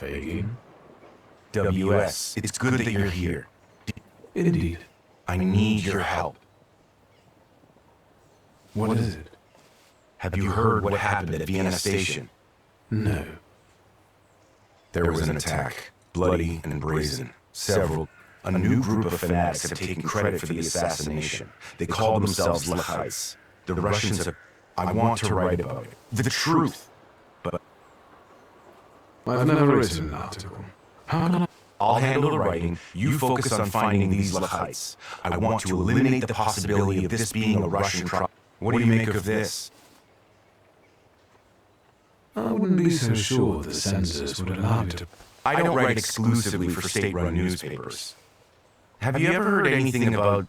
Faking? WS, it's good that you're here. Indeed. I need your help. What is it? Have you heard what happened at Vienna Station? No. There was an attack, bloody and brazen. A new group of fanatics have taken credit for the assassination. They call themselves Lechites. The Russians have... I want to write about it. The truth. But I've never written an article. How can I... I'll handle the writing. You focus on finding these Lechites. I want to eliminate the possibility of this being a Russian crime. What do you make of this? I wouldn't be so sure the censors would allow me to... I don't write exclusively for state-run newspapers. Have you ever heard anything about...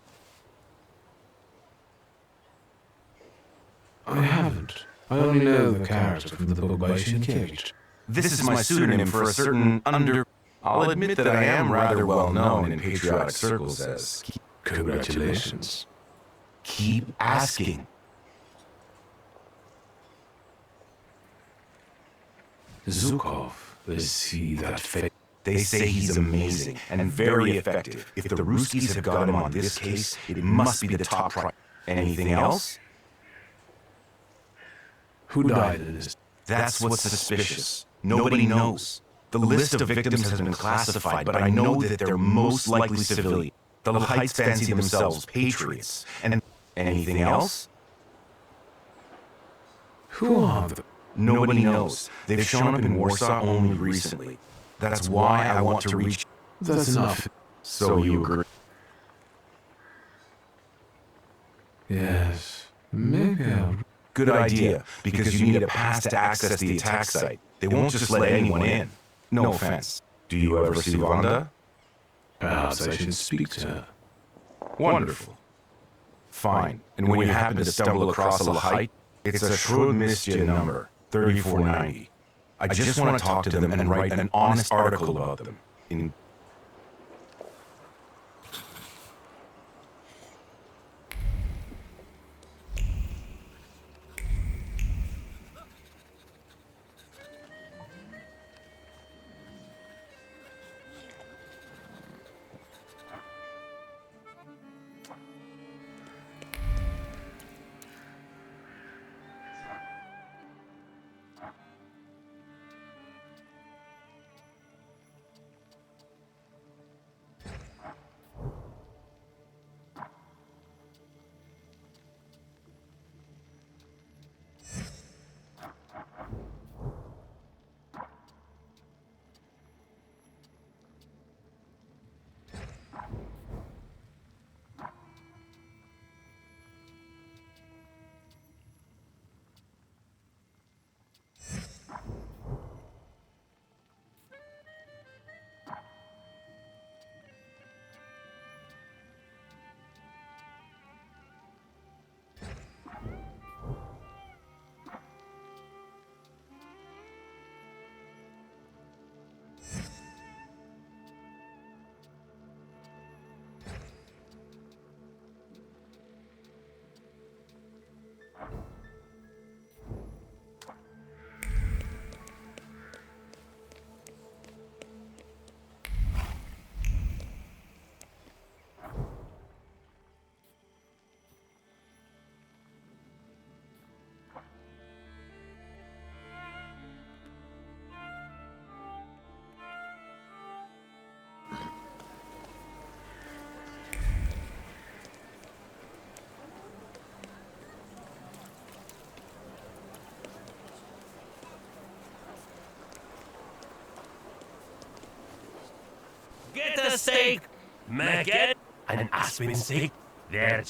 I haven't. I only know the character from the book by Sienkiewicz. This is my pseudonym for a certain I'll admit that I am rather well known in patriotic circles as... Congratulations. Keep asking. Zukov, is he that fake? They say he's amazing and very effective. If the Ruskies have got him on this case, it must be the top priority. Anything else? Who died in this? That's what's suspicious. Nobody knows. The list of victims has been classified, but I know that they're most likely civilian. The Lechites fancy themselves patriots. And anything else? Who are the... Nobody knows. They've shown up in Warsaw only recently. That's why I want to reach... That's enough. So you agree? Yes. Maybe I'll... Good idea, because you need a pass to access the attack site. They won't just let anyone in. No offense. Do you ever see Wanda? Perhaps I should speak to her. Wonderful. Fine. And when you happen to stumble across a Lechite, it's a Schrödmistja number, 3490. I just want to talk to them and write an honest article about them. Get a steak, Maggot, an aspen steak. There.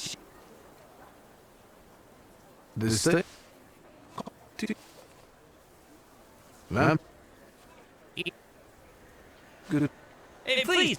The steak? Lamb? Good. Hey, please.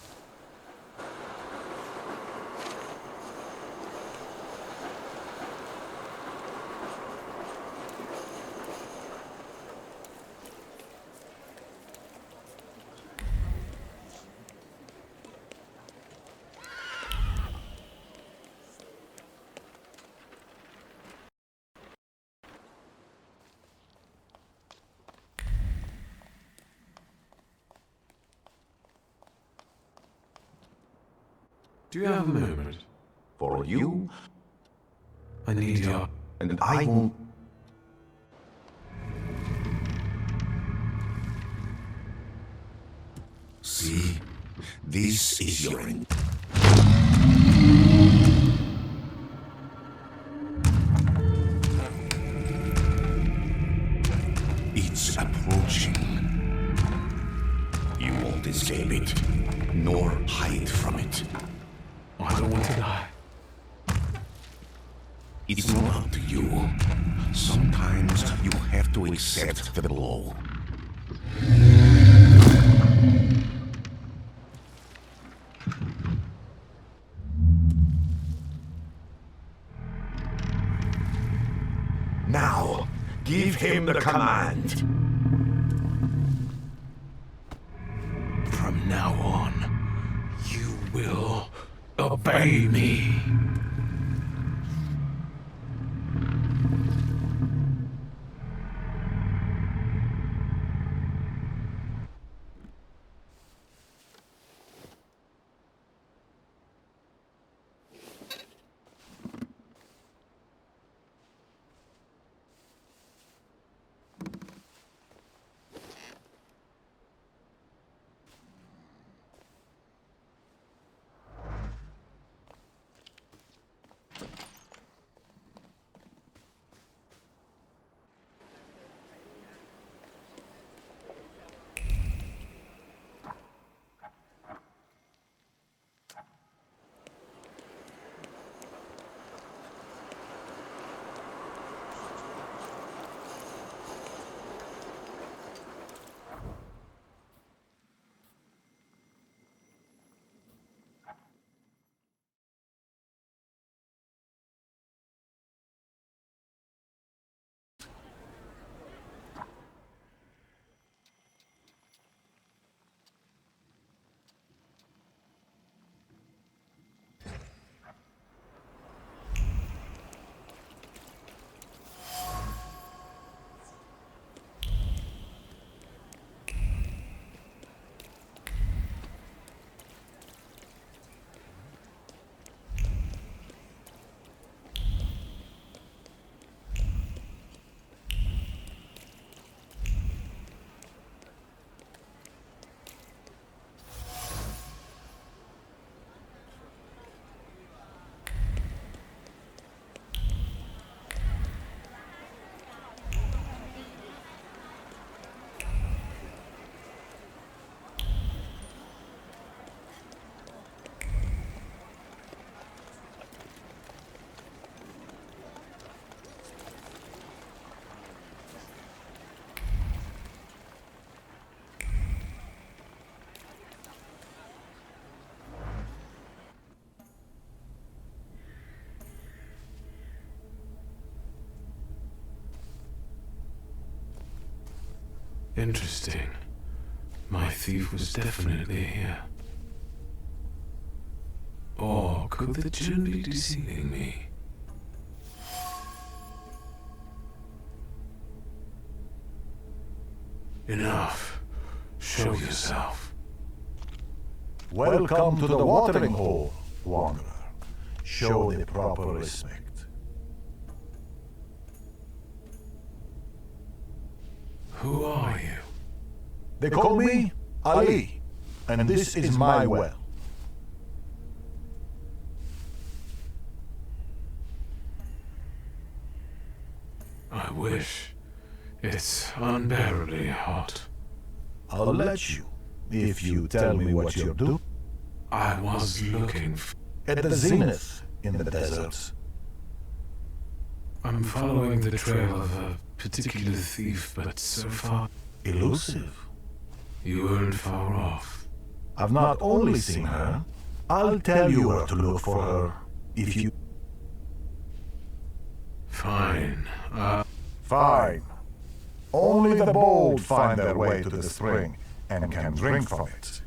Do you have a moment? For you, I need your... and I won't. See, this is your It's approaching. You won't escape it, nor hide from it. I don't want to die. It's not up to you. Sometimes you have to accept the blow. Now, give him the command. From now on, you will obey me. Interesting. My thief was definitely here. Or could the djinn be deceiving me? Enough. Show yourself. Welcome to the watering hole, wanderer. Show the proper respect. Who are you? They call me Ali, and this is my well. I wish. It's unbearably hot. I'll let you, if you tell me what you're doing. I was looking At the zenith in the deserts. I'm following the trail of a particular thief, but so far Elusive. you weren't far off. I've not only seen her, I'll tell you where to look for her, if you... Fine. Fine. Only the bold find their way to the spring and can drink from it.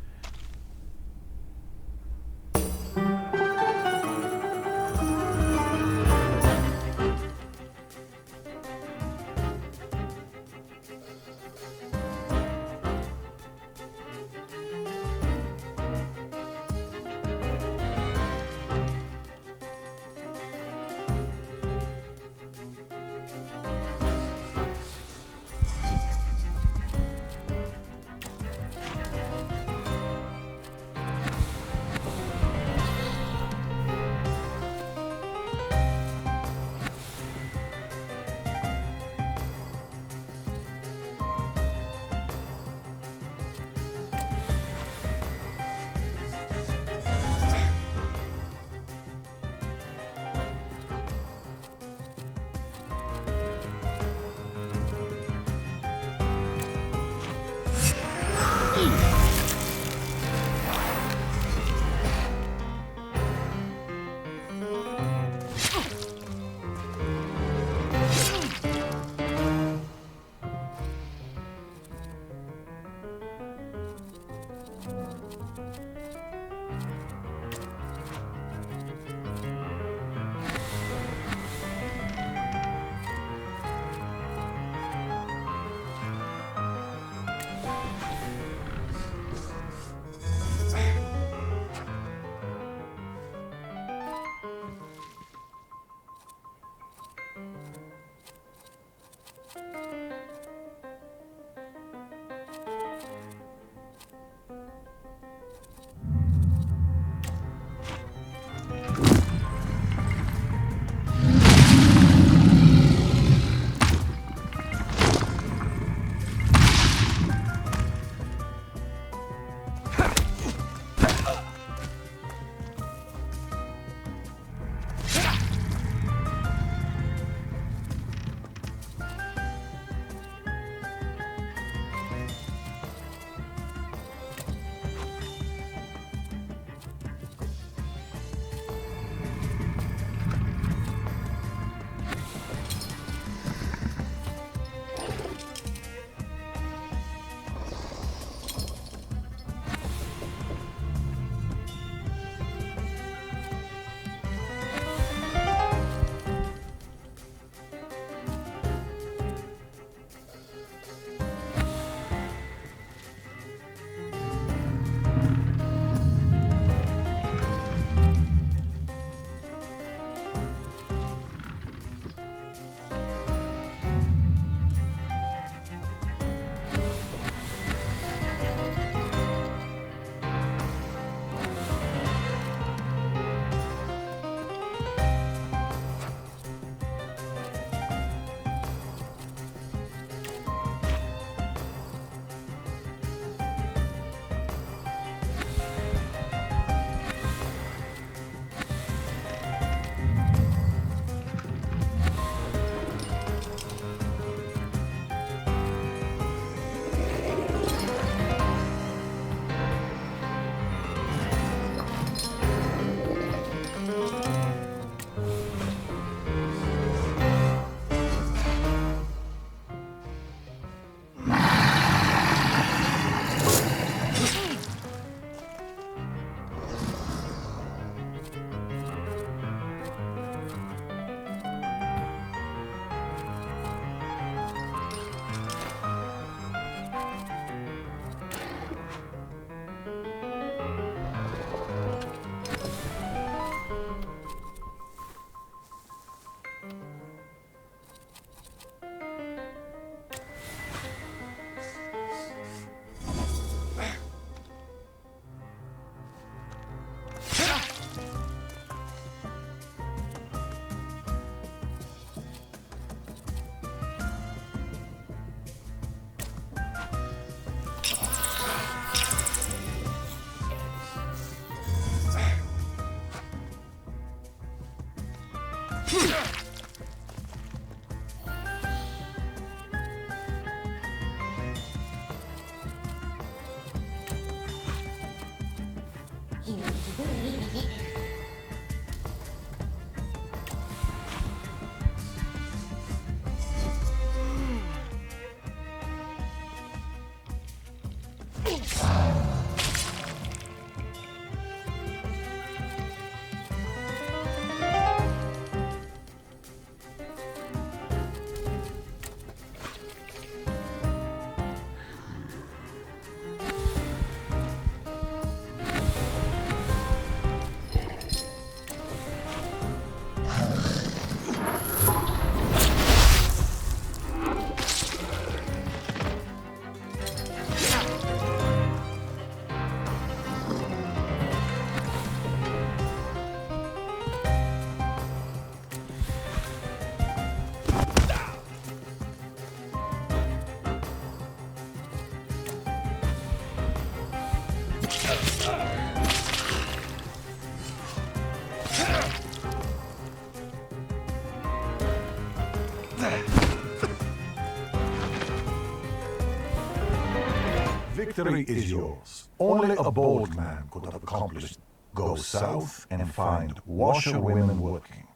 Victory is yours. Only a bold man could have accomplished. Go south and find washerwomen working.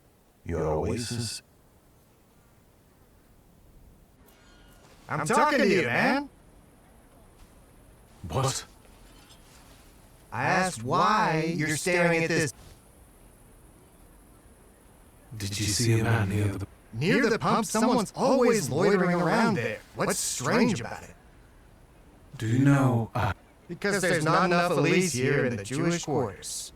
Your oasis. I'm talking to you, man. What? I asked why you're staring at this. Did you see a man near the... Near the pump, someone's always loitering around there. What's strange about it? Do you know... Because there's not enough Elise here in the Jewish quarters.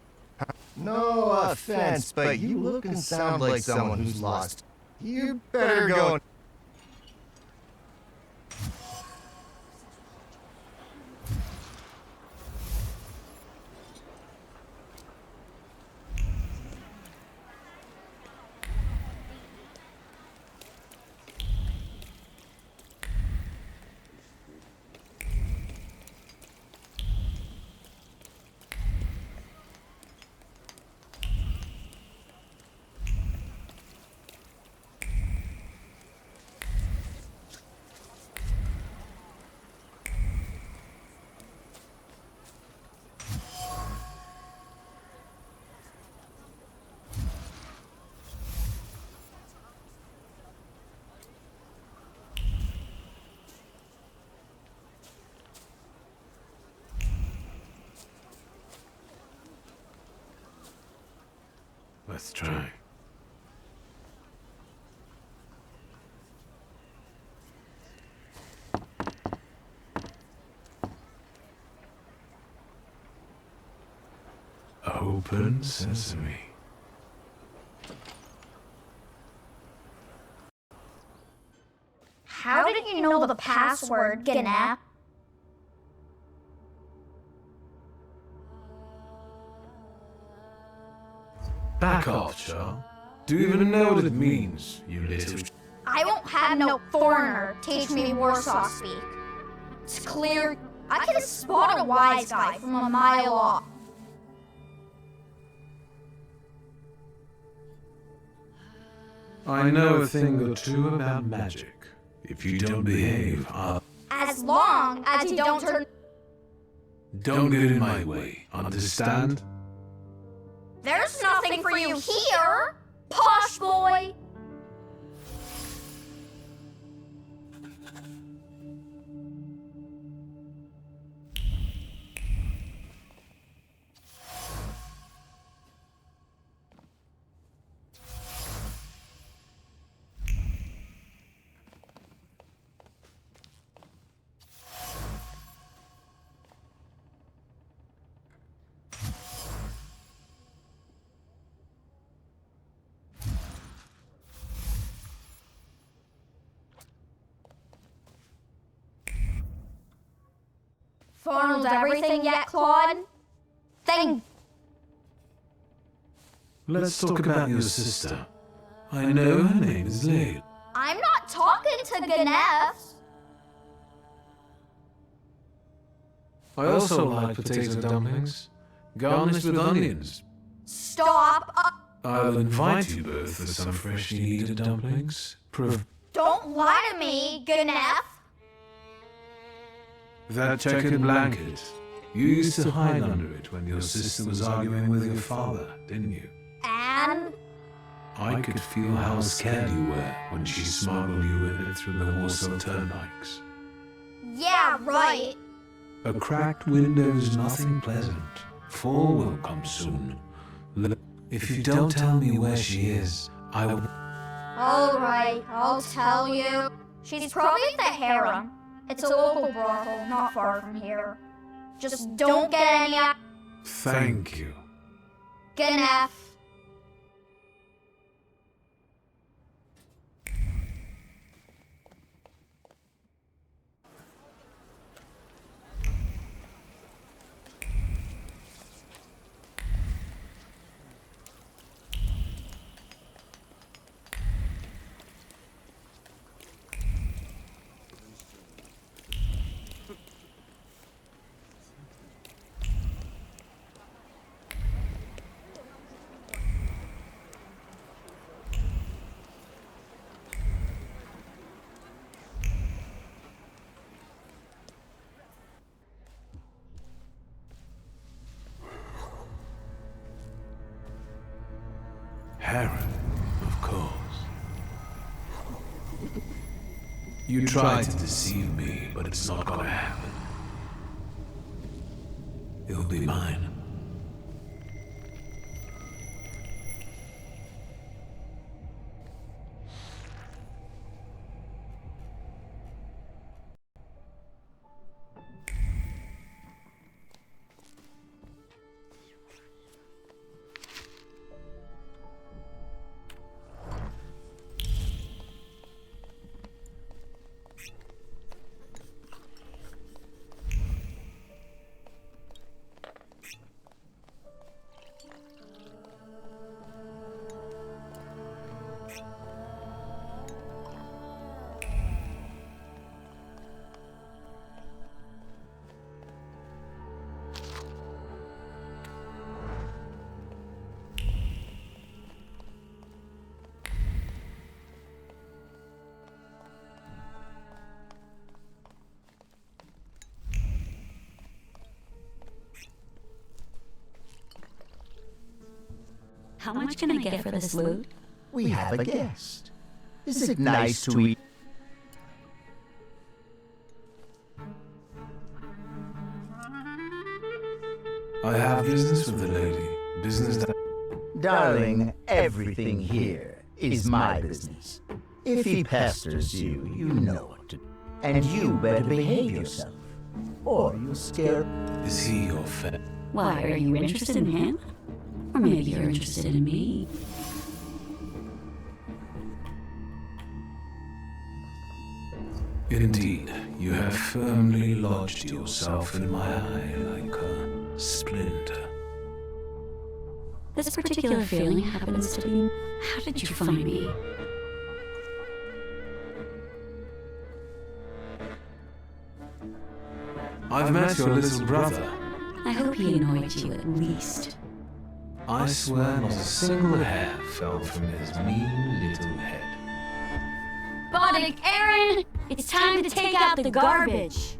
No offense, but you look and sound like someone who's lost. You better go. Let's try. Open sesame. How did you know the password, Gana? Back off, Charles. Do you even know what it means, you little... I won't have no foreigner teach me Warsaw speak. It's clear I can spot a wise guy from a mile off. I know a thing or two about magic. If you don't behave, I'll... As long as you don't turn... Don't get in my way, understand? There's nothing for you here, posh boy! Funneled everything yet, Claude? Let's talk about your sister. I know her name is Lade. I'm not talking to Ganef. I also like potato dumplings, garnished with onions. Stop. I'll invite you both for some freshly kneaded dumplings. Don't lie to me, Ganef. That checkered blanket. You used to hide under it when your sister was arguing with your father, didn't you? And? I could feel how scared you were when she smuggled you in it through the Warsaw turnpikes. Yeah, right. A cracked window's nothing pleasant. Fall will come soon. If you don't tell me where she is, I will... Alright, I'll tell you. She's probably at the harem. It's a local brothel, not far from here. Just don't get any... Thank you. Ganef. You tried to deceive me, but it's not gonna happen. It'll be mine. How much can I get for this loot? We have a guest. Is it nice to eat? I have business with the lady. Business that... Darling, everything here is my business. If he pesters you, you know what to do. And you better behave yourself, or you'll scare... Is he your friend? Why, are you interested in him? Or maybe you're interested in me. Indeed, you have firmly lodged yourself in my eye like a splinter. This particular feeling happens to be... How did you find me? I've met your little brother. I hope he annoyed you at least. I swear not a single hair fell from his mean little head. Boddick, Aaron! It's time to take out the garbage!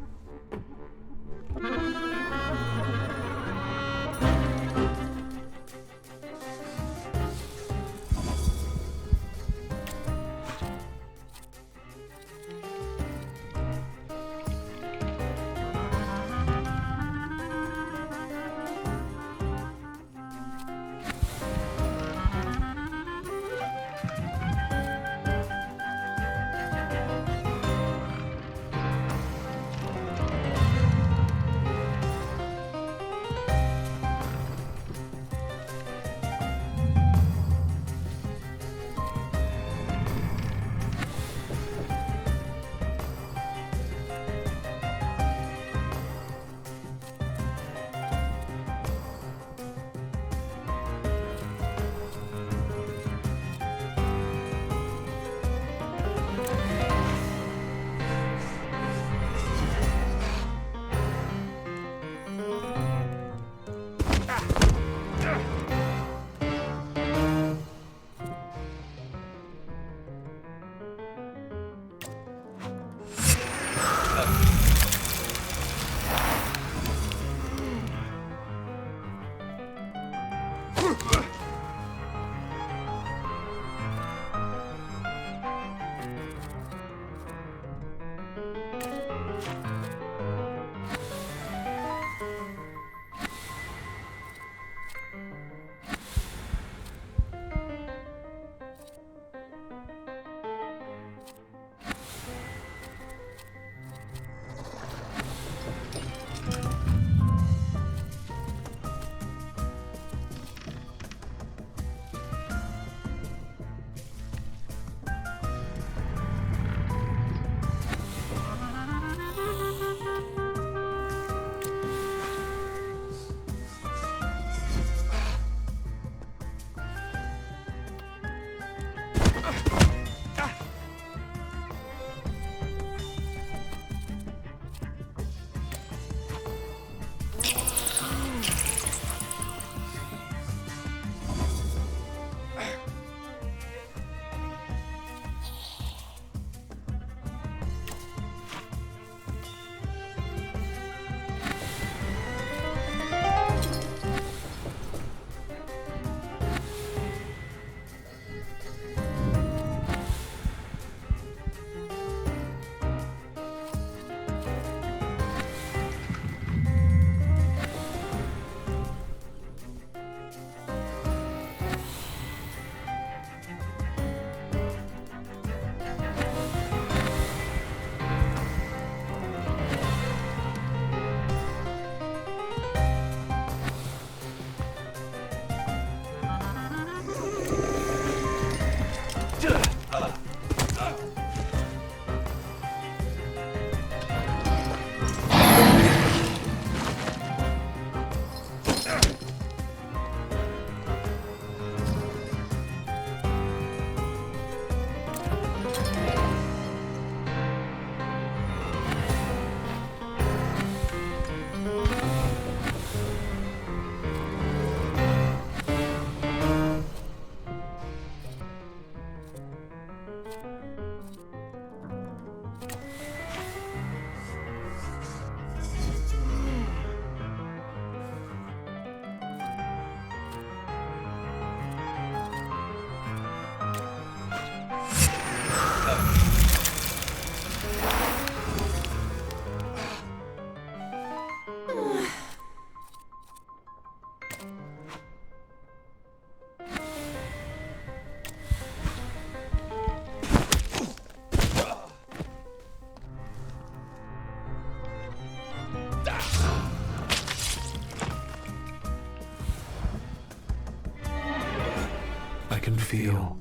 feel...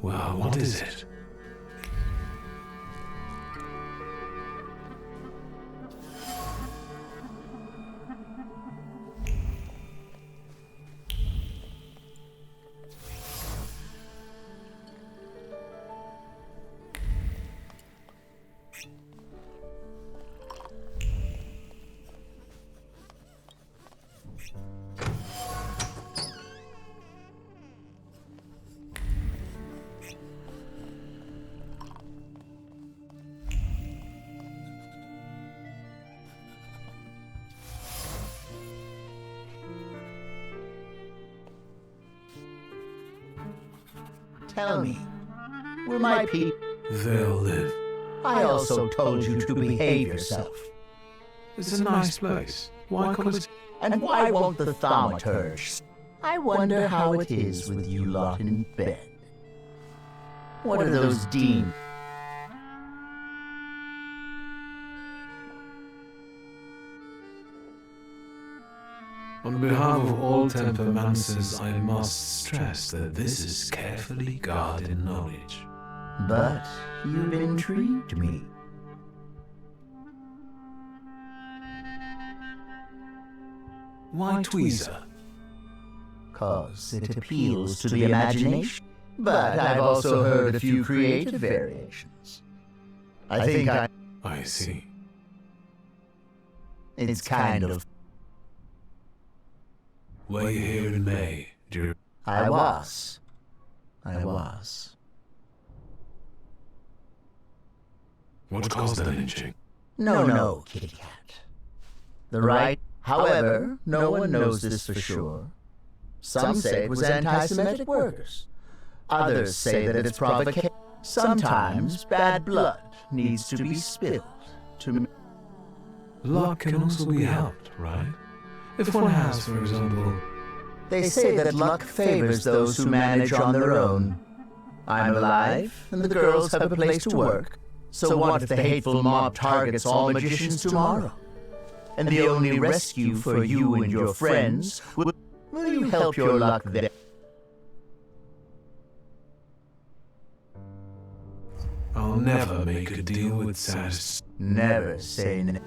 Well, what is it? Tell me, will my people... They'll live. I also told you to behave yourself. It's a nice place. Why call it... And why won't the Thaumaturge? I wonder how it is with you lot in bed. What are those demons? On behalf of all temperamancers, I must stress that this is carefully guarded knowledge. But you've intrigued me. Why tweezer? 'Cause it appeals to the imagination. But I've also heard a few creative variations. I think I see. it's kind of... Were you here in May? I was. What caused the lynching? No, kitty cat. The right... However, no one knows this for sure. Some say it was anti-Semitic workers. Others say that it's provocation. Sometimes bad blood needs to be spilled to... Luck can also be helped, right? If one has, for example... They say that luck favors those who manage on their own. I'm alive, and the girls have a place to work. So what if the hateful mob targets all magicians tomorrow? And the only rescue for you and your friends will you help your luck then? I'll never make a deal with Satis. Never say never.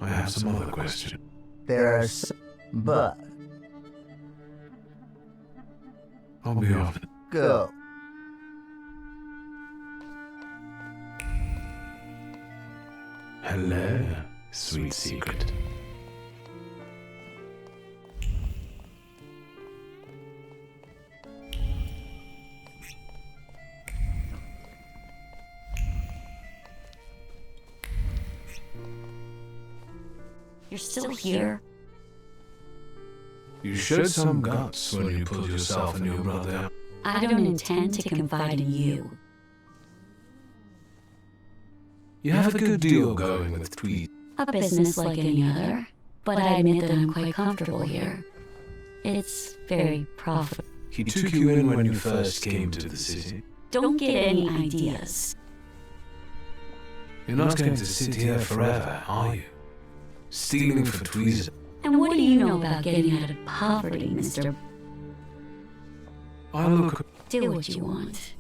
I have some other question. There are some... But... I'll be off. Go. Hello, sweet secret. You're still here? You showed some guts when you pulled yourself and your brother out. I don't intend to confide in you. You have a good deal going with Tweed. A business like any other, but I admit that I'm quite comfortable here. It's very profitable. He took you in when you first came to the city. Don't get any ideas. You're not going to sit here forever, are you? Stealing for Tweezer. And what do you know about getting out of poverty, Mr. I look... Do what you want.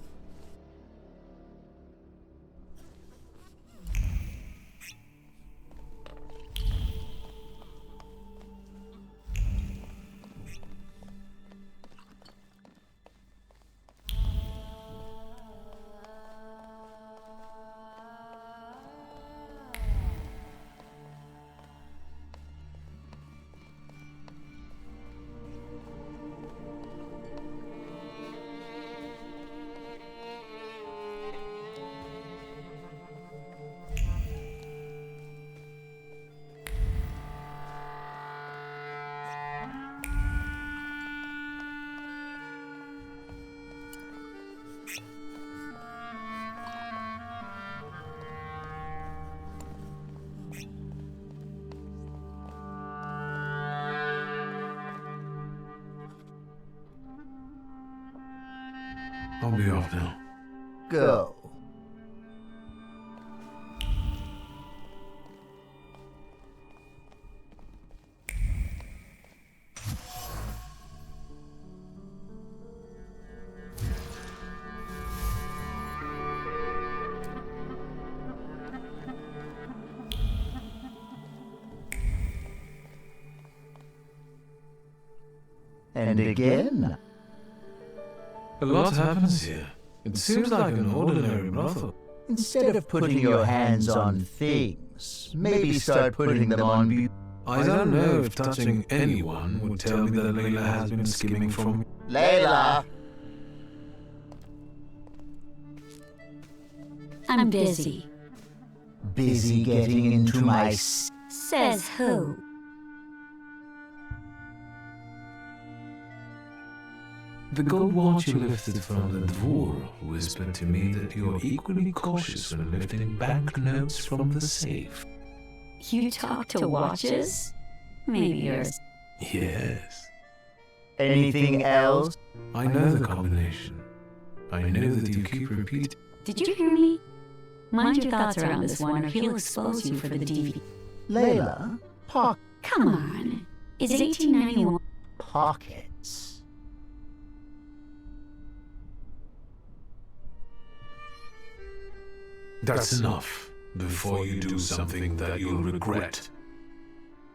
I'll be off now. Go. And again. A lot happens here. It seems like an ordinary brothel. Instead of putting your hands on things, maybe start putting them on I don't know if touching anyone would tell me that Layla has been skimming from me. Layla! I'm busy. Busy getting into my Says who? The gold watch you lifted from the dvor whispered to me that you're equally cautious when lifting banknotes from the safe. You talk to watches? Maybe yours. Yes. Anything else? I know the combination. I know that you keep repeating. Did you hear me? Mind your thoughts around this one or he'll expose you for the DVD. Layla? Come on. Is it 1891? Pockets. That's enough before you do something that you'll regret.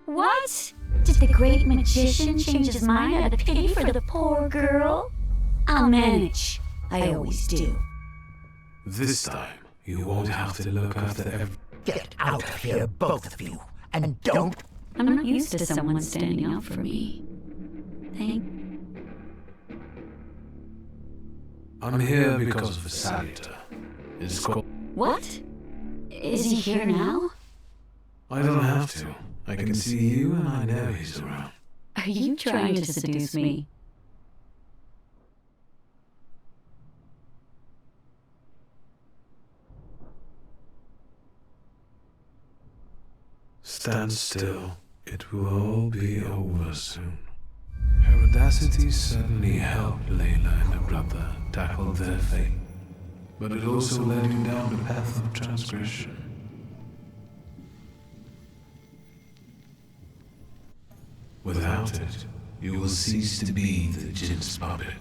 What? Did the great magician change his mind out of pity for the poor girl? I'll manage. I always do. This time, you won't have to look after every... Get out of here, both of you, and don't... I'm not used to someone standing up for me. I'm here because of a salutor. It's called... What? Is he here now? I don't have to. I can see you and I know he's around. Are you trying to seduce me? Stand still. It will all be over soon. Her audacity certainly helped Layla and her brother tackle their fate, but it also led you down the path of transgression. Without it, you will cease to be the Jin's puppet.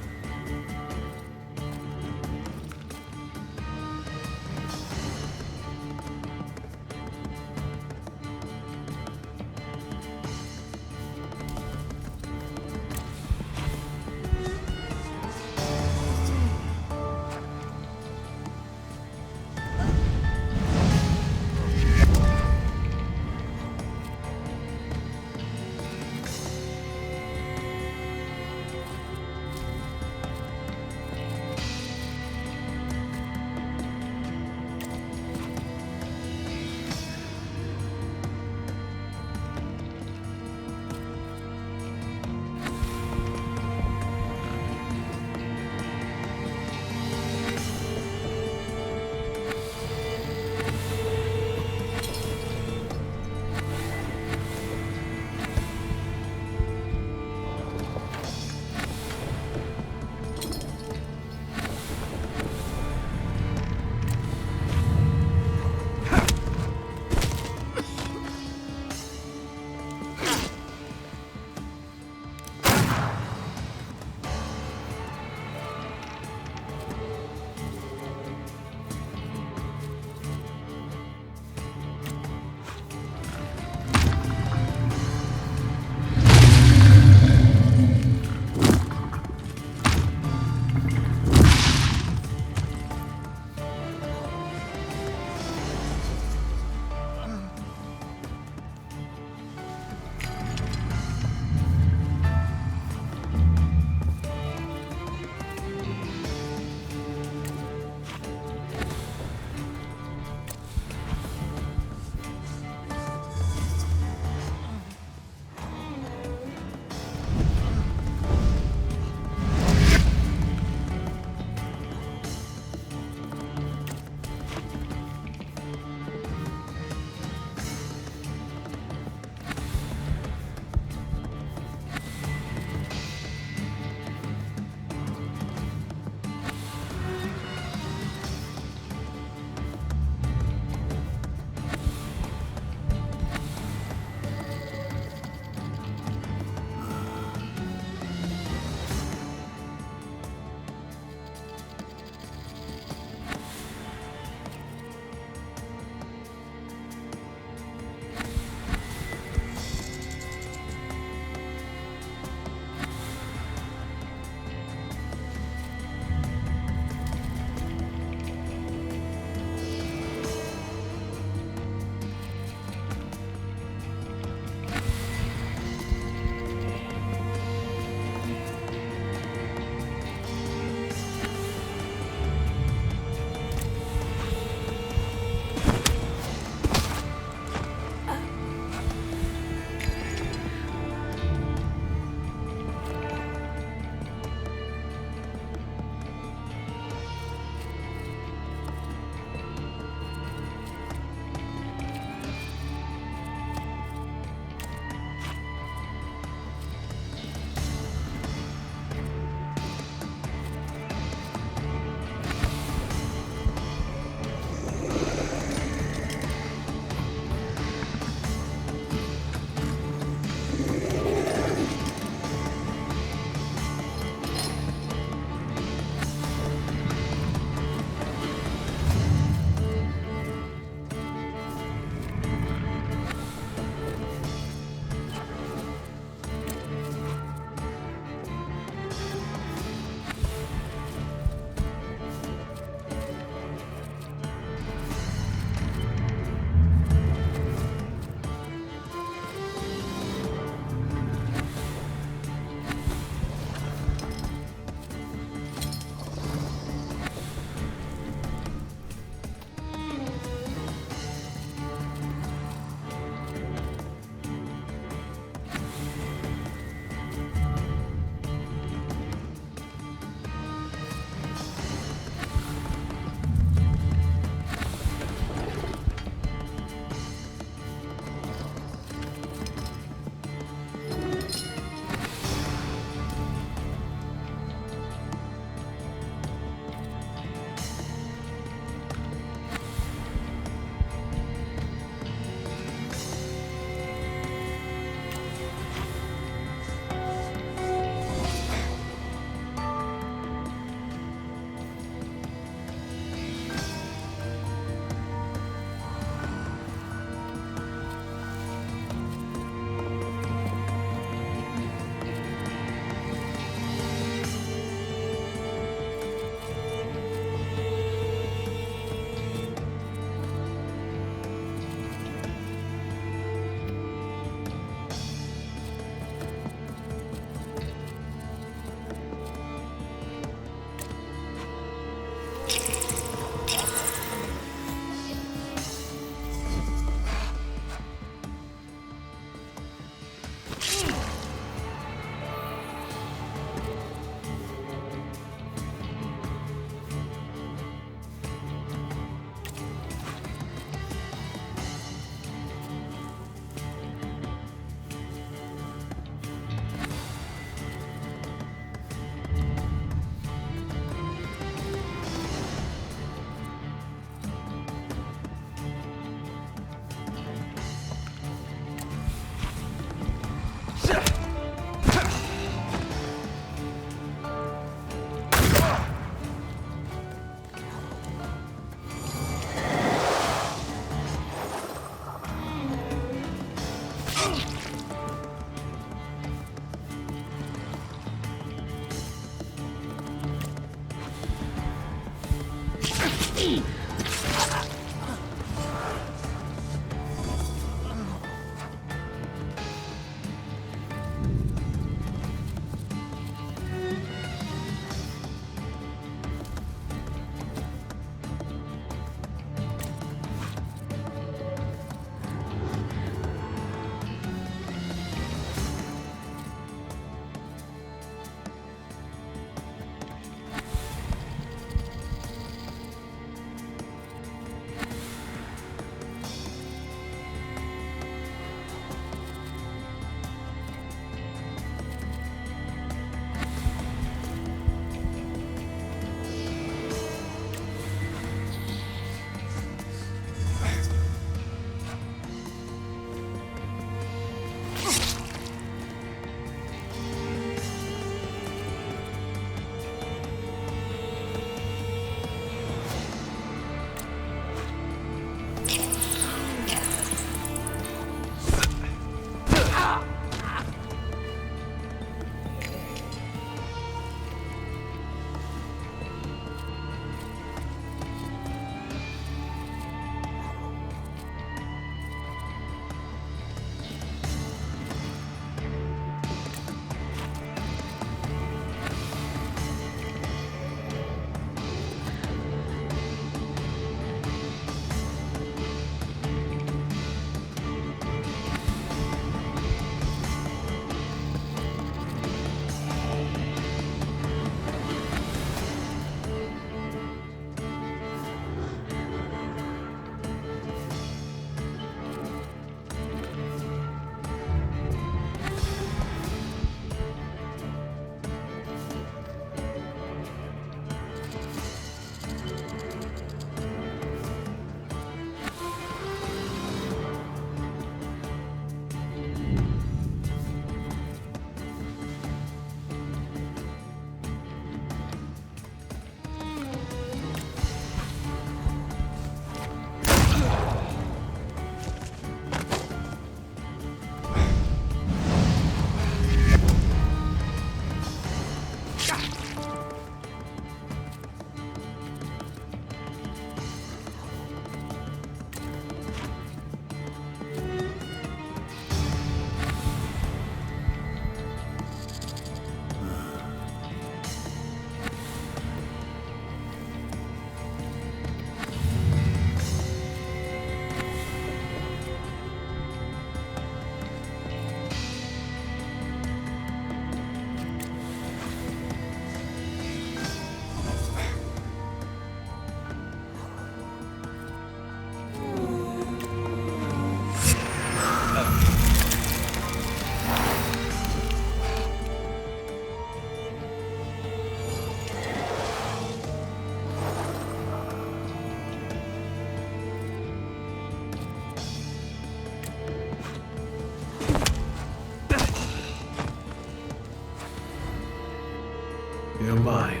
You're mine,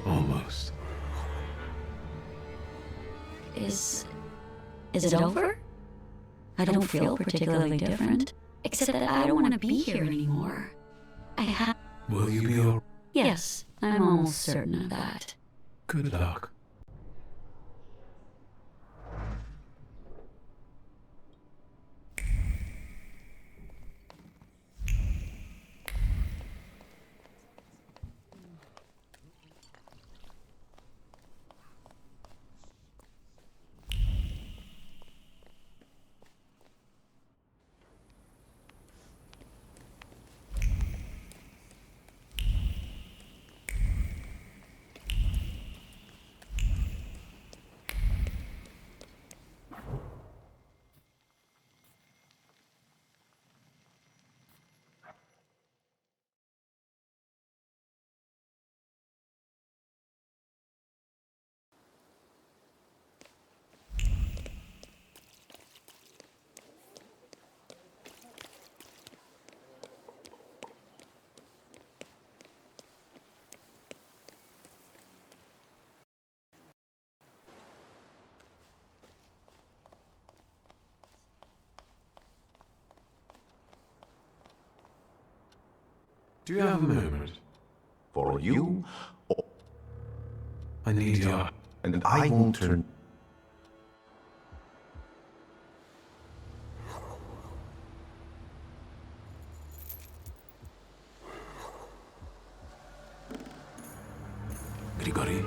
almost. Is it over? I don't feel particularly different, except that I don't want to be here anymore. Will you be all... Yes, I'm almost certain of that. Good luck. Do you have a moment? For you, I need your... and I won't turn... Grigori.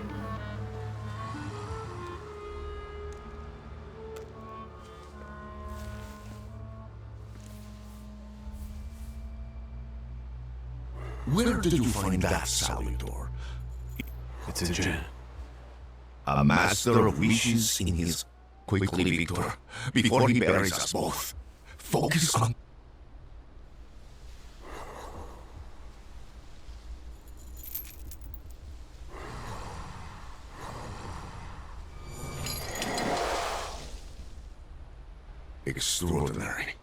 Where did you find that, Salvador? It's a gem. A master of wishes in his... Quickly, Victor, before he buries us both. Focus on... Extraordinary.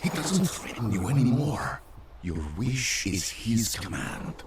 He doesn't threaten you anymore. Your wish is his command.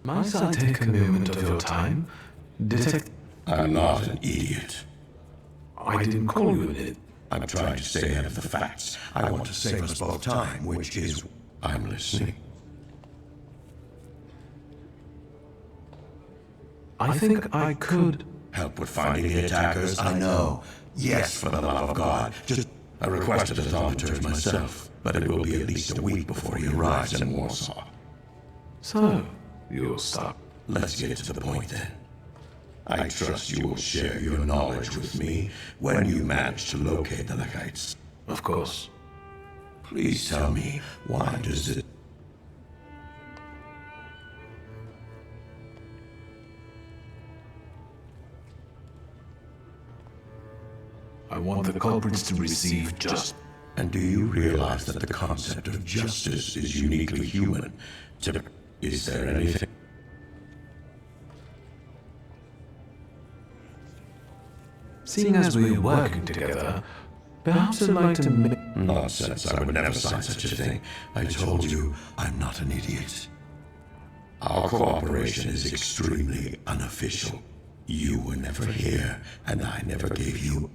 Might I take a moment of your time? Detect... I'm not an idiot. I didn't call you an idiot. I'm trying to stay ahead of the facts. I want to save us both time, which is... I'm listening. I think I could... Help with finding the attackers, I know. Yes, for the love of God. Just... I requested a Thaumaturge myself, but it will be at least a week before he arrives in Warsaw. So, you'll stop. Let's get to the point then. I trust you will share your knowledge with me when you manage to locate the Lechites. Of course. Please tell me, why does it... I want the culprits to receive justice. And do you realize that the concept of justice is uniquely human? Is there anything... Seeing as we're working together, perhaps I'd like to Nonsense, I would never sign such a thing. I told you, I'm not an idiot. Our cooperation is extremely unofficial. You were never here, and I never gave you...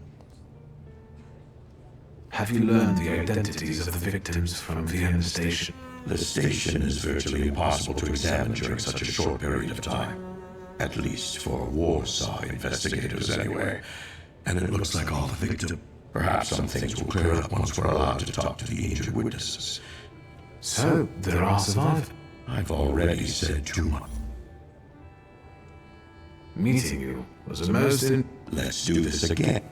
Have you learned the identities of the victims from Vienna Station? The station is virtually impossible to examine during such a short period of time. At least for Warsaw investigators anyway. And it looks like all the victims... Perhaps some things will clear up once we're allowed to talk to the injured witnesses. So, there are survivors. I've already said too much. Meeting you was a most Let's do this again.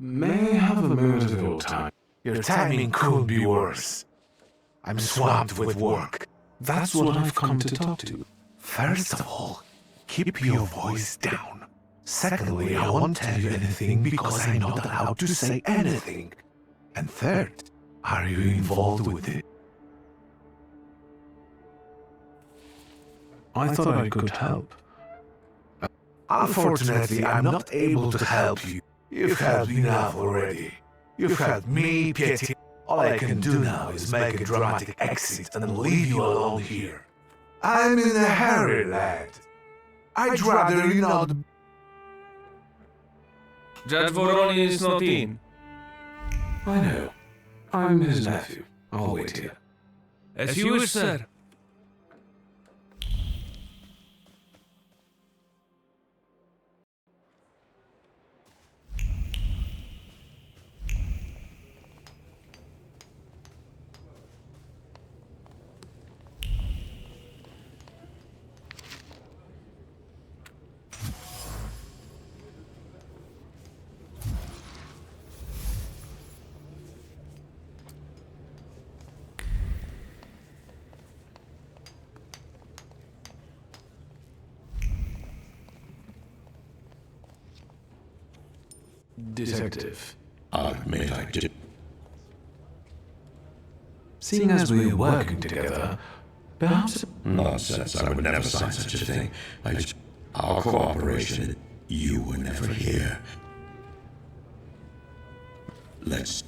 May I have a moment of your time? Your timing couldn't be worse. I'm swamped with work. That's what I've come to talk to. First of all, keep your voice down. Secondly, I won't tell you anything because I'm not allowed to say anything. And third, are you involved with it? I thought I could help. Unfortunately, I'm not able to help you. You've helped enough already. You've helped me, Piety. All I can do now is make a dramatic exit and leave you alone here. I'm in a hurry, lad. I'd rather you not... Judge Voroni is not in. I know. I'm his nephew. I'll wait here. As you wish, sir. Detective. I'll admit I did. Seeing as we're working together, perhaps... Nonsense, I would never sign such a thing. Our cooperation... You were never here. Let's...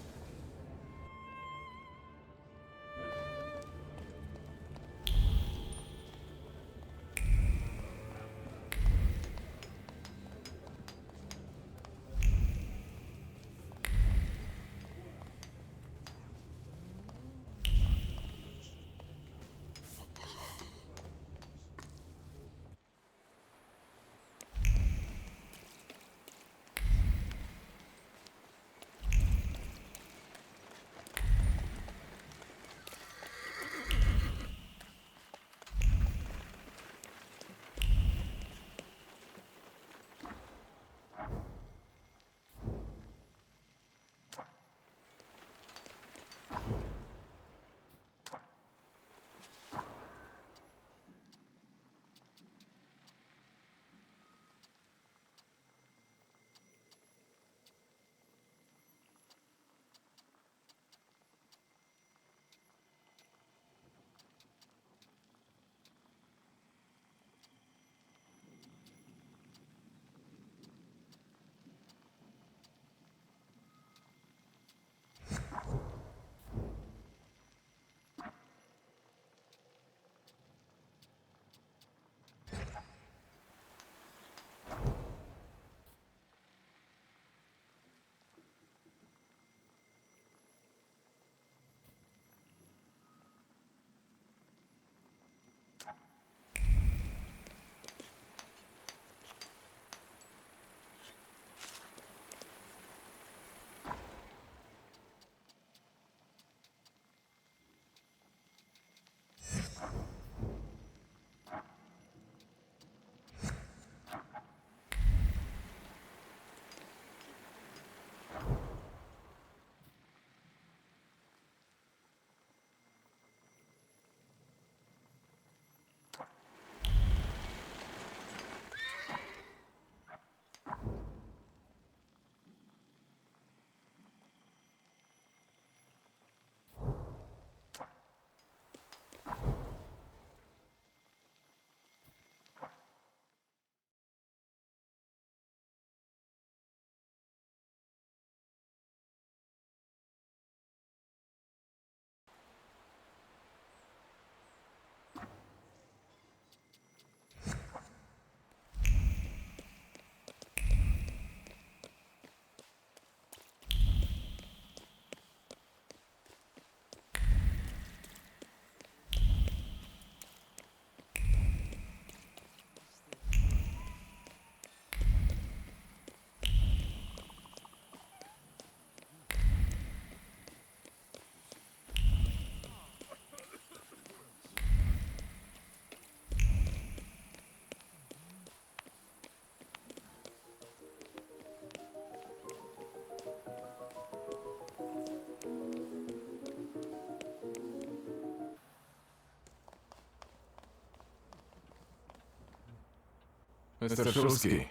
Mr. Shulsky.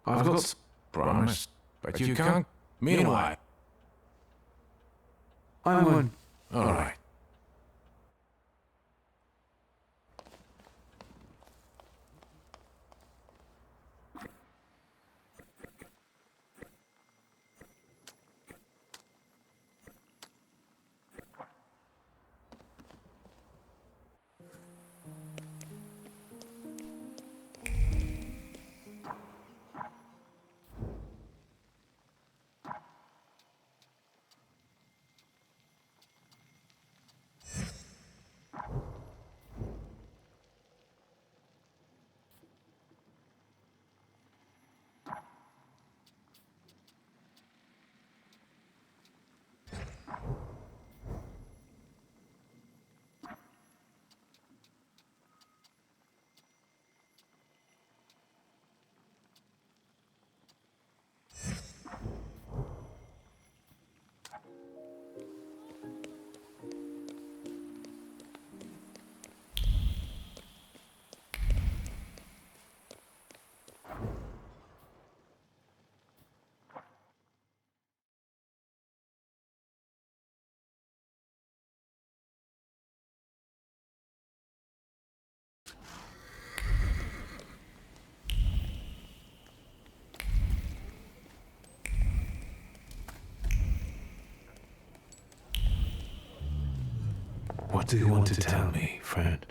I've got promise, but you can't. Meanwhile, I won. All right. What do you want to tell me, friend?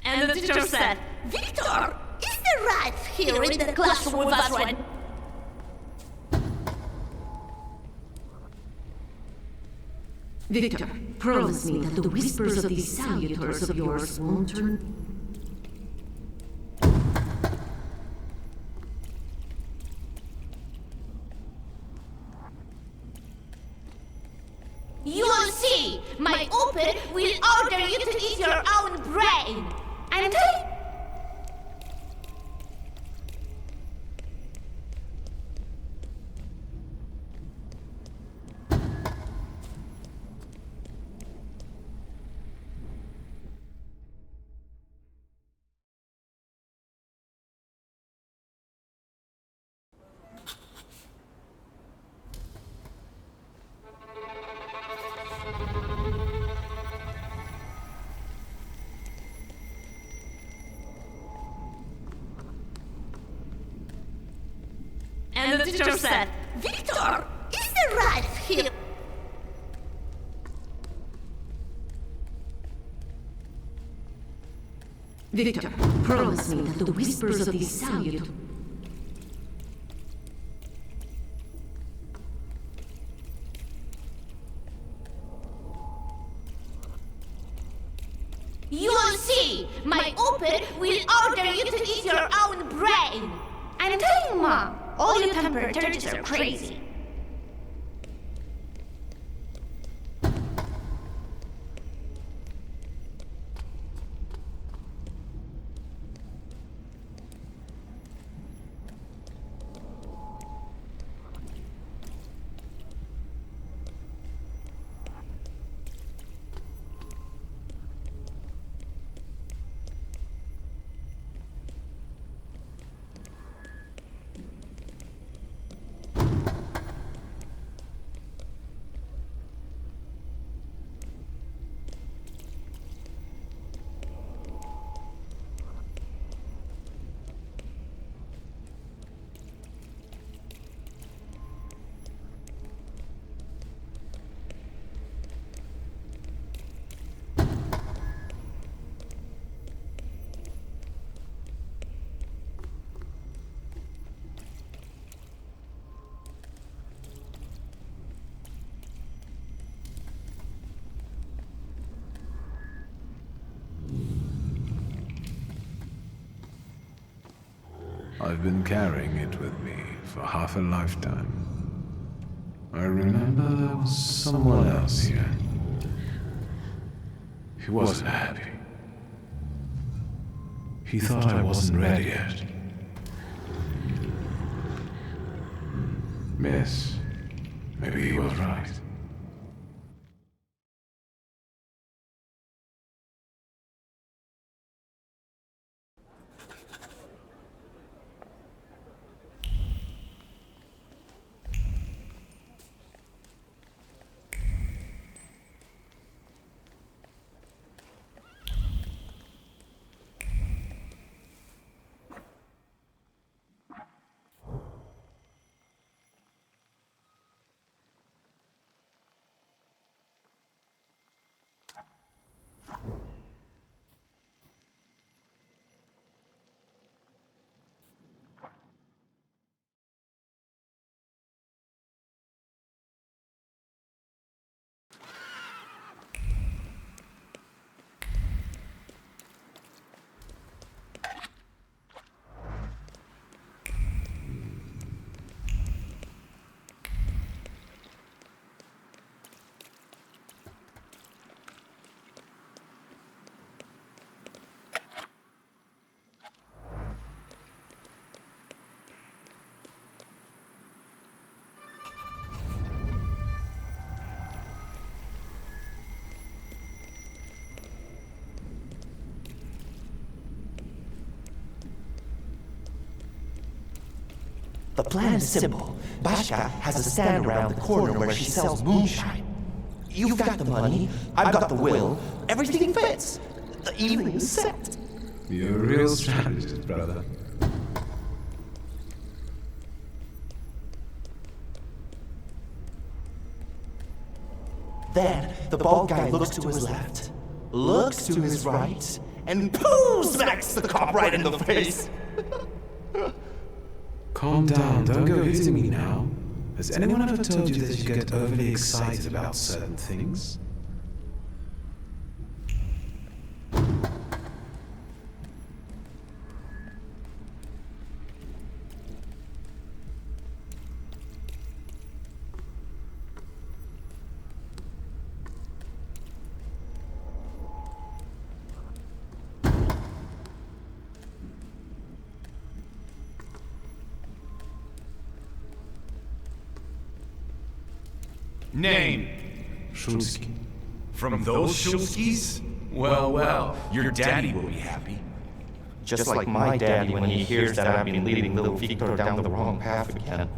And the teacher said, Victor, is there right here in the classroom with us when... Victor, promise me that the whispers of these salutors of yours won't turn... You'll see! My open will order you to eat your own brain! I'm telling... And the teacher said, Victor, is there right here? Victor, promise me that the whispers of these salutors... You'll see! My open will order you to eat your own brain! I'm telling you, Mom, all you temper churches are crazy. I've been carrying it with me for half a lifetime. I remember there was someone else here. He wasn't happy. He thought I wasn't ready yet. Miss. Maybe he was right. The plan is simple. Bashka has a stand around the corner where she sells moonshine. You've got the money, I've got the will, everything fits. The evening is set. You're a real strategist, brother. Then, the bald guy looks to his left, looks to his right, and pooh! Smacks the cop right in the face. Calm down, don't go hitting me now. Has anyone ever told you that you get overly excited about certain things? Name? Shulsky. From those Shulskis? Well, well, your daddy will be happy. Just like my daddy when he hears that I've been leading little Victor down the wrong path again.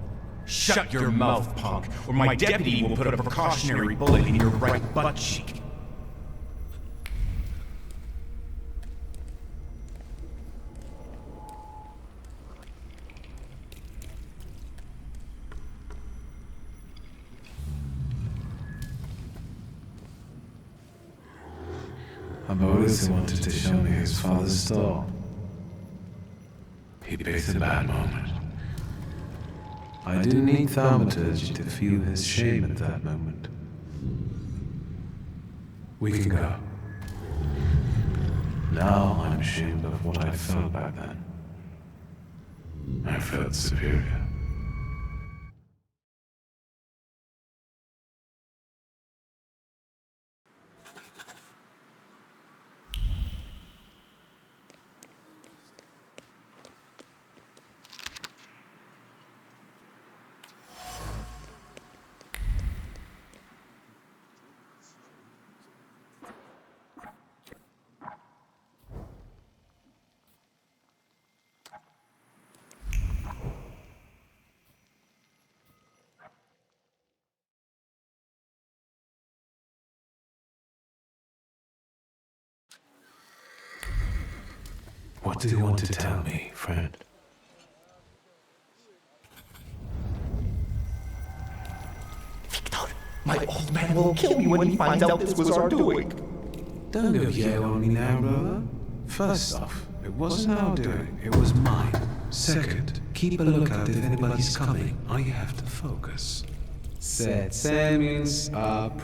Shut your mouth, punk, or my deputy will put a precautionary bullet in your right butt cheek. He wanted to show me his father's store. He picked a bad moment. I didn't need Thaumaturge to feel his shame at that moment. We can go. Now I'm ashamed of what I felt back then. I felt superior. What do you want to tell me, friend? Victor, my old man will kill me when he finds out this was our doing. Don't go yell on me now, brother. First off, it wasn't our doing, it was mine. Second, keep a lookout if anybody's coming. I have to focus. Set Samuels up.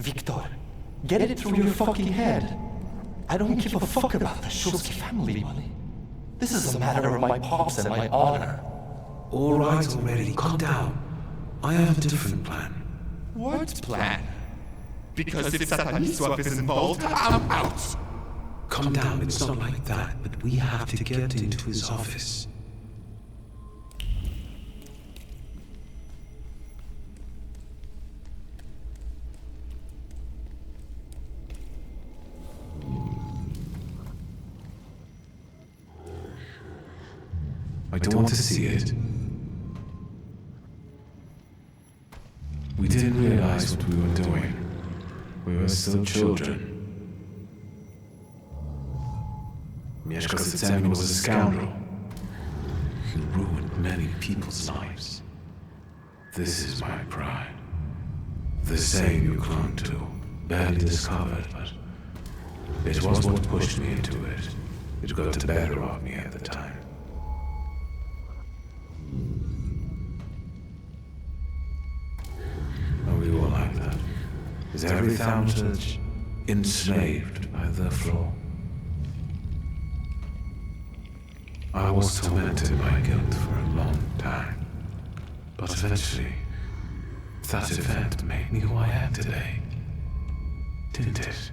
Victor, Get it through your fucking head. I don't give a fuck about the Shulsky family money. This is a matter of my pops and my honor. All right already, calm down. I have a different plan. What plan? Because if Sataniswap is involved, I'm out! Calm down, it's not like that, but we have to get into his office. I don't want to see it. We didn't realize what we were doing. We were still children. Mieszko Sycemi was a scoundrel. He ruined many people's lives. This is my pride. The same you clung to, barely discovered, but it was what pushed me into it. It got the better of me at the time. Are we all like that? Is every Thaumaturge enslaved by the flaw? I was tormented by guilt for a long time, but eventually, that event made me who I am today, didn't it?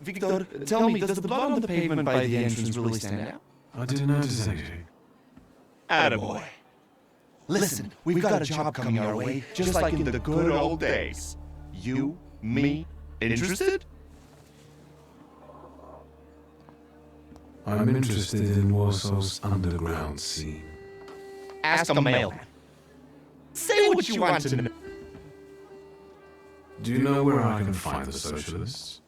Victor, tell me, does the blood on the pavement by the entrance really stand out? I didn't notice anything. Attaboy. Listen, we've got a job coming our way, just like in the good old days. You, me, interested? I'm interested in Warsaw's underground scene. Ask a mailman. Say what you want to know. Do you know where I can find the socialists?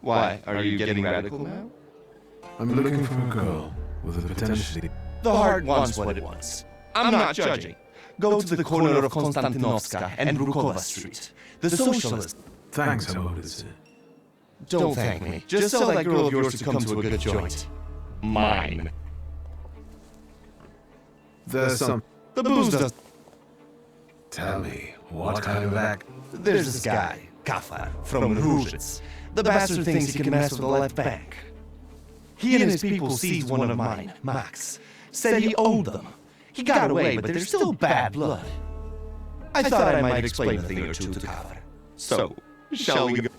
Why, are you getting radical now? I'm looking for a girl with a potentially... The heart wants what it wants. I'm not judging. Go to the corner of Konstantinovska and Brukova Street. The socialist... Thanks, how old is it? Don't thank me. Just tell that girl of yours to come to a good joint. Mine. There's some... The booze does... Tell me, what kind of act? There's this guy, Kafar, from Ruzhitz. The bastard thinks he can mess with the left bank. He and his people seized one of mine, Max. Said he owed them. He got away, but there's still bad blood. I thought I might explain a thing or two to Kafar. So, shall we go?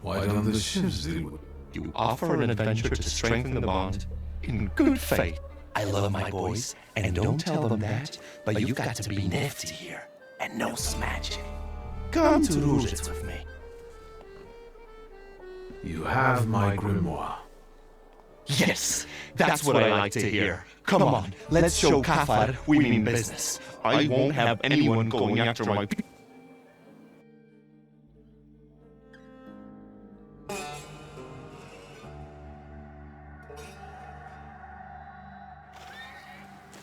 Why don't the ships do? You offer an adventure to strengthen the bond in good faith. I love my boys, and don't tell them that, but you've got to be nifty here, and no smashing. Come to Ruzhitz with me. You have my grimoire. Yes, that's what I like to hear. Come on, let's show Kafar we mean business. I won't have anyone going after my people.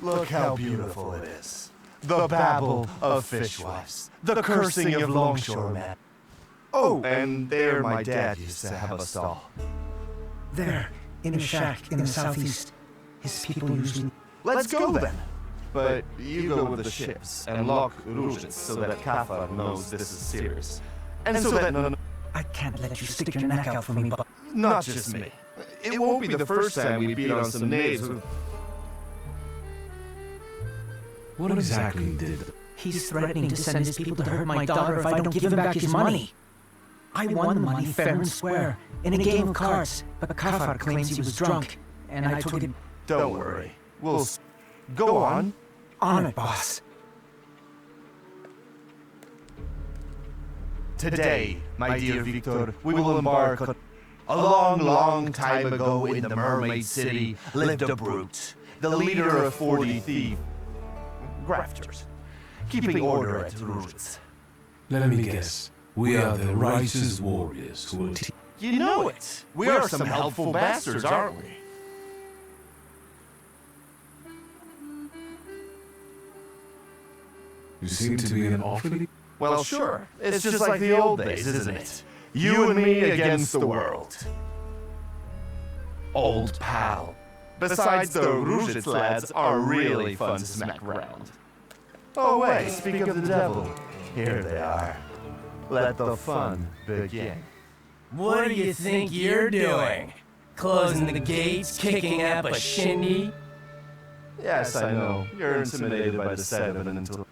Look how beautiful it is. The babble of fishwives. The cursing of longshoremen. Oh, and there my dad used to have a stall. There, in a shack in the southeast. His people usually... Let's go then! But you go with the ships and lock Ruzhitz so that Kafar knows this is serious. And so that none... I can't let you stick your neck out for me, but... Not just me. It won't be the first time we beat on some knaves who... What exactly did... He's threatening to send his people to hurt my daughter if I don't give him back his money. I won the money fair and square, in a game of cards, but Kafar claims he was drunk, and I took it... Don't worry. We'll... Go on. On it, boss. Today, my dear Victor, we will embark on... A long, long time ago in the Mermaid City lived a brute, the leader of 40 thieves, grafters, keeping order at Ruzhitz. Let me guess. We are the righteous warriors who will teach... You know it! We are some helpful bastards, aren't we? You seem to be an awfully... Well, sure. It's just like the old days, isn't it? You and me against the world. Old pal. Besides, the Ruzhitz lads are really fun to smack around. Oh wait, speak of the devil. Here they are. Let the fun begin. What do you think you're doing? Closing the gates, kicking up a shindy? Yes, I know. You're intimidated by the sight of an until...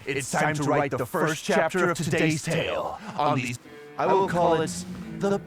It's time to write the first chapter of today's tale. On these... I will call it... the...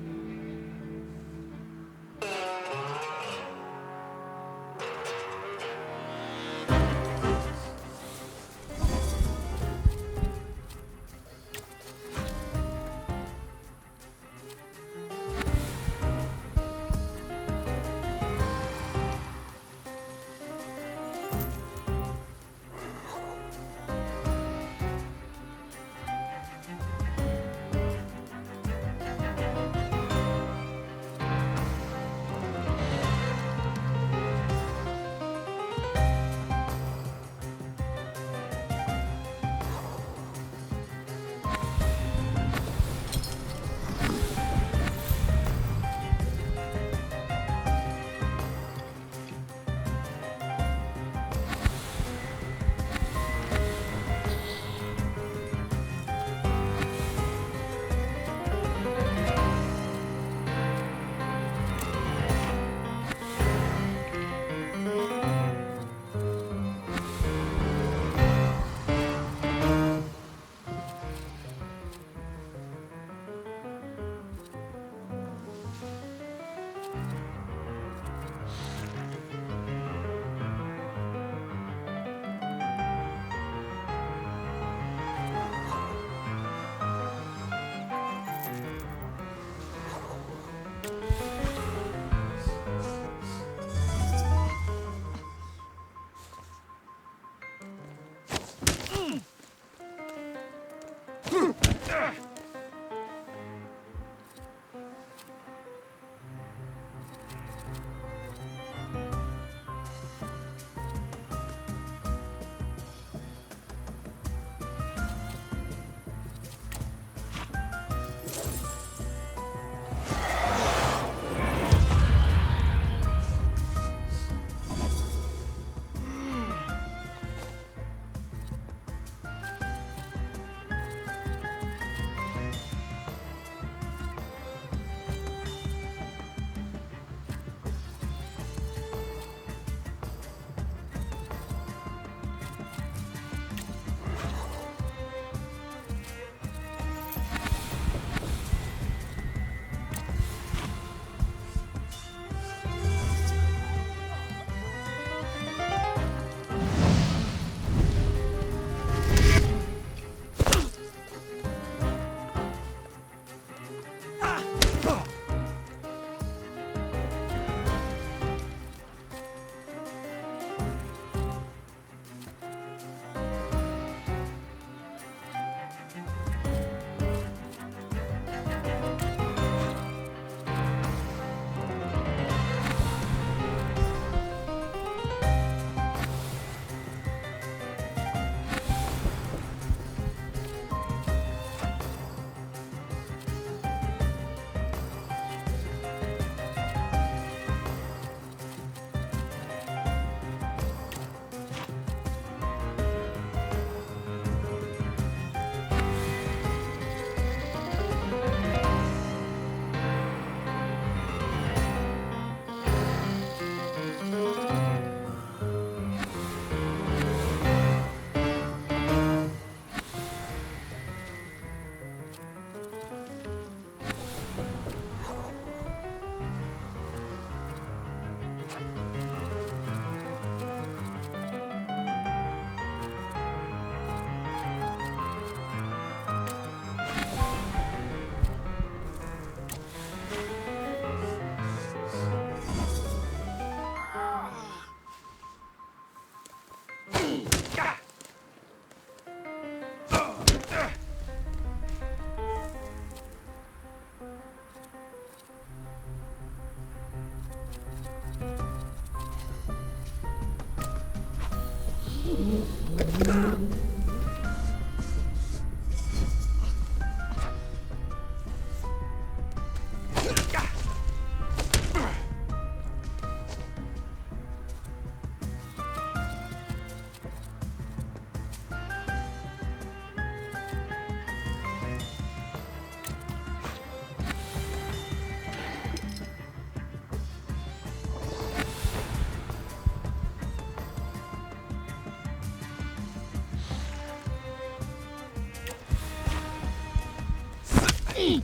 me!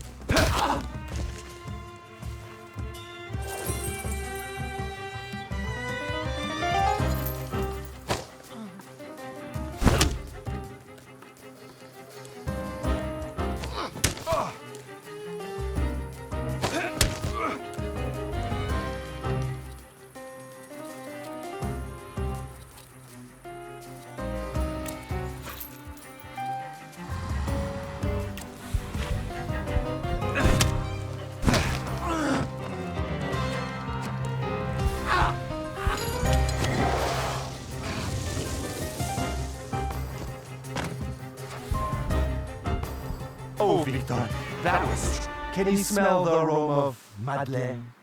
Oh, Victor, that was... Can you smell the aroma of Madeleine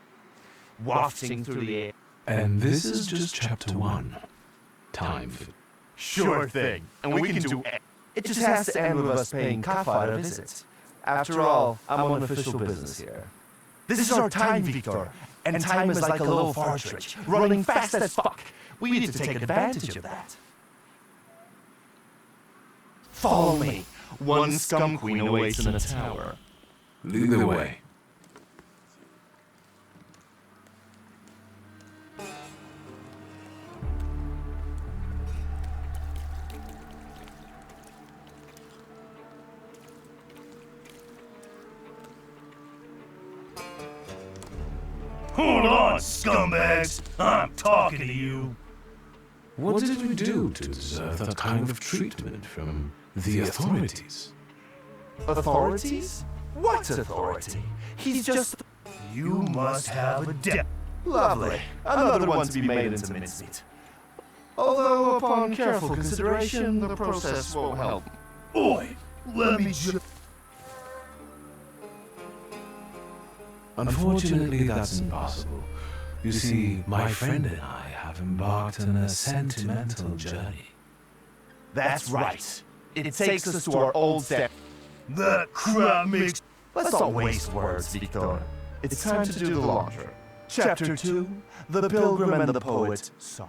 wafting through the air? And this is just chapter 1. Time for... Sure thing. And we can do it. It just has to end with us paying Kafar a visit. After all, I'm on official business here. This is our time, Victor. And time is like a little partridge, running fast as fuck. We need to take advantage of that. Follow me. One scum queen awaits in the tower. Lead the way. Hold on, scumbags! I'm talking to you. What did we do to deserve that kind of treatment from the authorities? Authorities? What authority? He's just... You must have a debt. Lovely. Another one to be made into mincemeat. Although, upon careful consideration, the process won't help. Oi, let me just... Unfortunately, that's impossible. You see, my friend and I have embarked on a sentimental journey. That's right. It takes us to our old step. That crap makes... Let's not waste words, Victor. It's time to do the launcher. Chapter 2, The Pilgrim and the Poet Saw.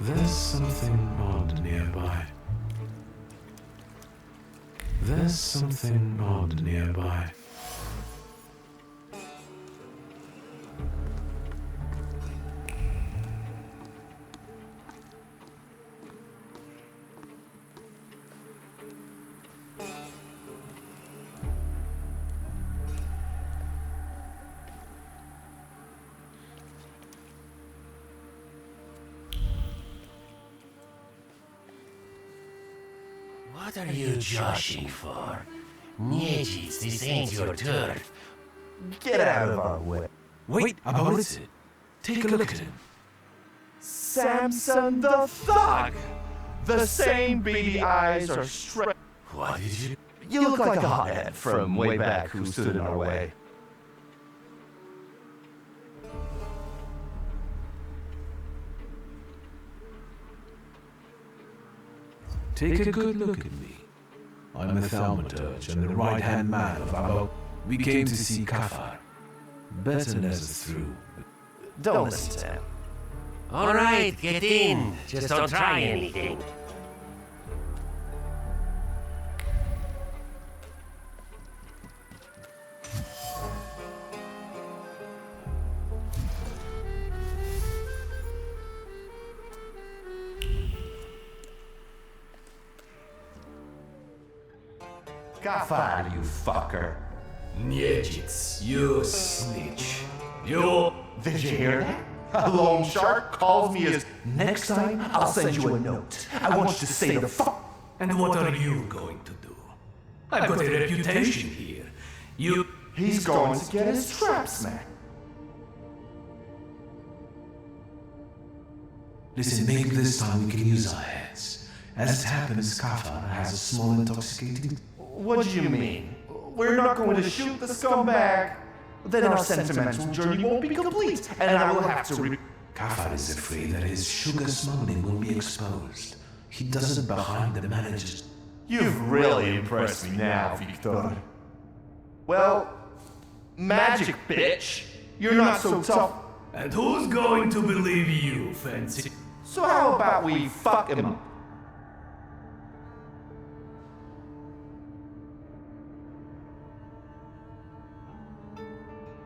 There's something odd nearby. There's something odd nearby. What are you joshing for? Nijits, this ain't your turf. Get out of our way. Wait, about it. Take a look at him. Samson the Thug! The same beady eyes are straight. What did you... You look like a hothead from way back who stood in our way. Take a good look at me. I'm the Thaumaturge and the right-hand man of Abo. We came to see Kafar. Better let us through. Don't listen to him. Alright, get in. Just don't try anything. Kafar, you fucker. Nijits, you snitch. You... Did you hear that? A loan shark calls me his... Next time, I'll send you a note. I want you to say the fuck... And what are you going to do? I've got a reputation here. You... He's going to get his trap smacked. Listen, maybe this time we can use our heads. As it happens, Kafar has a small intoxicating... What do you mean? We're not going to shoot the scumbag. Then our sentimental journey won't be complete, and I will have to Kafar is afraid that his sugar smuggling will be exposed. He does it behind the manager's... You've really impressed me now, Victor. Well, magic, bitch. You're not so tough. And who's going to believe you, fancy? So how about we fuck him up?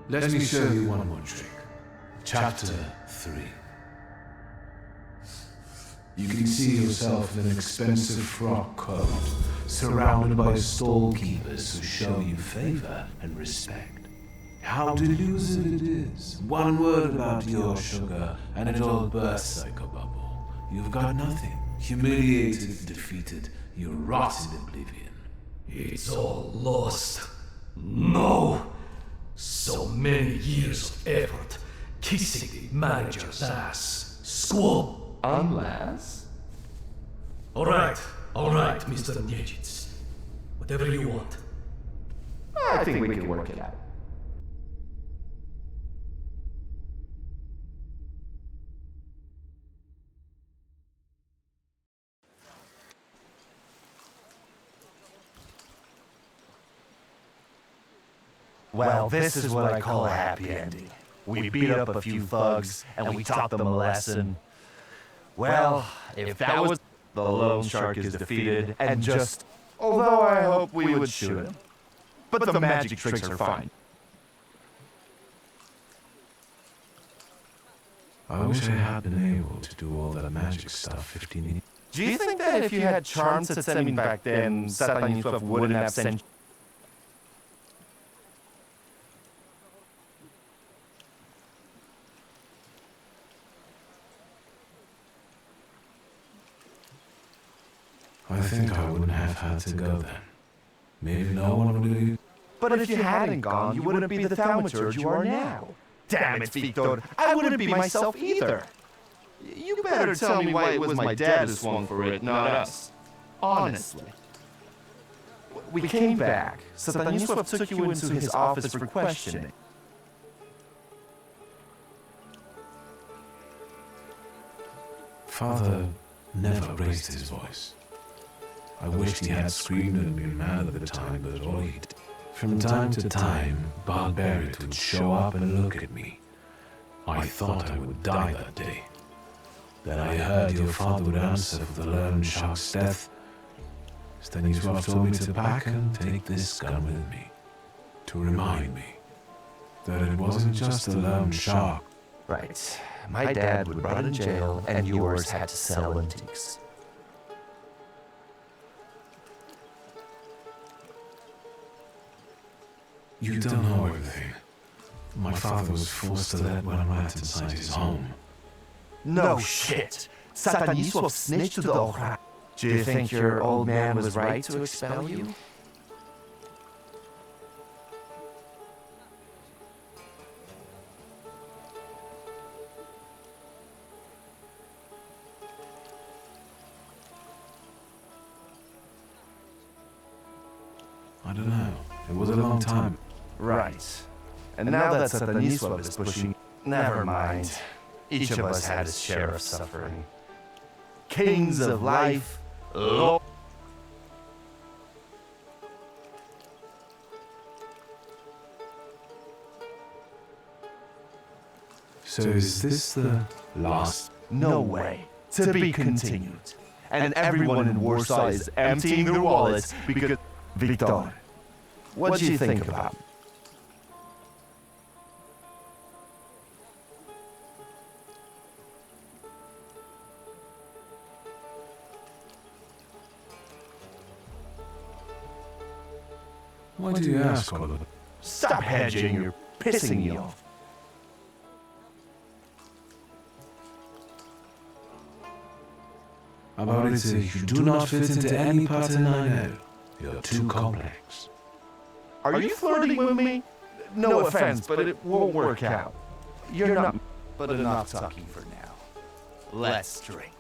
Let me show you one more trick. Chapter 3. You can see yourself in an expensive frock coat, surrounded by stall-keepers who show you favor and respect. How delusive it is. One word about your sugar, and it all bursts like a bubble. You've got nothing. Humiliated, defeated, you rot in oblivion. It's all lost. No! So many years of effort, kissing the manager's ass. Squab. Unless... Alright, Mr. Nijits. Whatever you want. I think we can work it out. Well, this is what I call a happy ending. We beat up a few thugs, and we taught them a lesson. Well, if that was... The lone shark is defeated, and just... Although I hope we would shoot him. But the magic tricks are fine. I wish I had been able to do all that magic stuff 15 years. Do you think that if you had charms at sending back then, Satanisław wouldn't have sent... I think I wouldn't have had to go then. Maybe no one would have... But if you hadn't gone, you wouldn't be the Thaumaturge you are now. Damn it, Victor, I wouldn't be myself either. You better tell me why it was my dad who swung for it, not us. Honestly. We came back. Satanisław took you into his office for questioning. Father never raised his voice. I wished he had screamed and been mad at the time, but all he did. From time to time, Barbarian would show up and look at me. I thought I would die that day. Then I heard your father would answer for the lone shark's death. Stanisław told me to pack and take this gun with me, to remind me that it wasn't just a lone shark. Right. My dad would rot in jail, and yours had to sell antiques. You don't know everything. My father was forced to let one rat inside his home. No shit! Satanisław snitched to the Ochra. Do you think your old man was right to expel you? I don't know. It was a long time. Right. And now that Satanisław is pushing... Never mind. Each of us had his share of suffering. Kings of life, So is this the last? No way. To be continued. And everyone in Warsaw is emptying their wallets because... Victor, what do you think about it? Why do you ask, Oliver? Stop hedging, you're pissing me off. About it, you do not fit into any pattern I know. You're too complex. Are you flirting with me? No offense, but it won't work out. You're not... But enough talking for now. Let's drink.